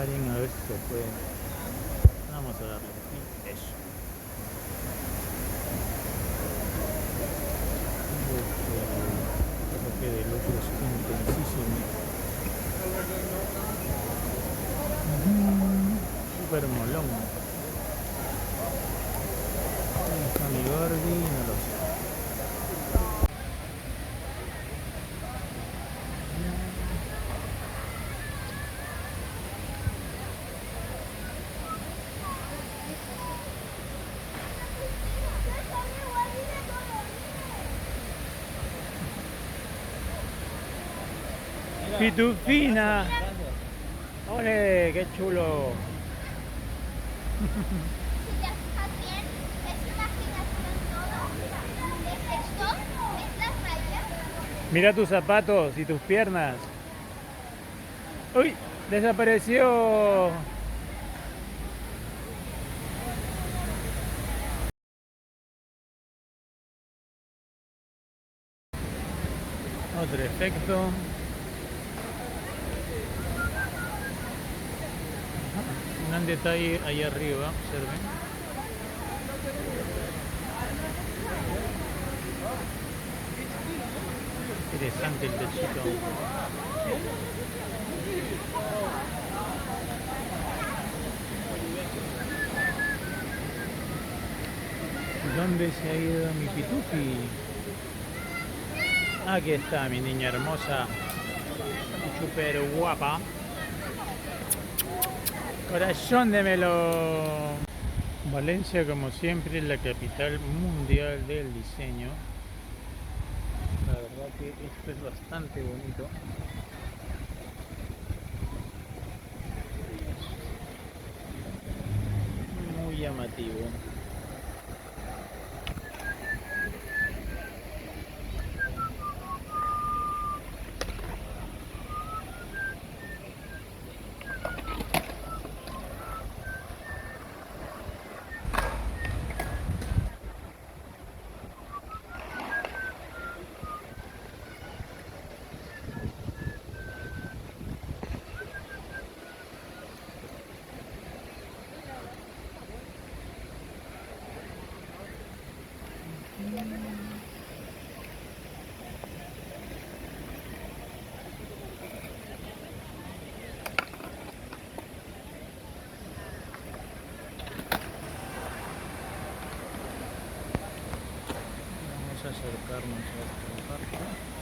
Karin, a ver si se puede. Vamos a darle aquí. Eso. Creo que de luz es intensísimo. Super molón. ¿Dónde está mi Gordi? No lo sé. Pitufina. ¡Ole! ¡Qué chulo! Mira tus zapatos y tus piernas. ¡Uy! ¡Desapareció! Otro efecto. Un gran detalle ahí arriba, observen. Interesante el techito. ¿Dónde se ha ido mi pitufi? Aquí está mi niña hermosa, súper guapa. Corazón de melón. Valencia, como siempre, la capital mundial del diseño. La verdad que esto es bastante bonito. Muy llamativo. Vamos a acercarnos a esta parte.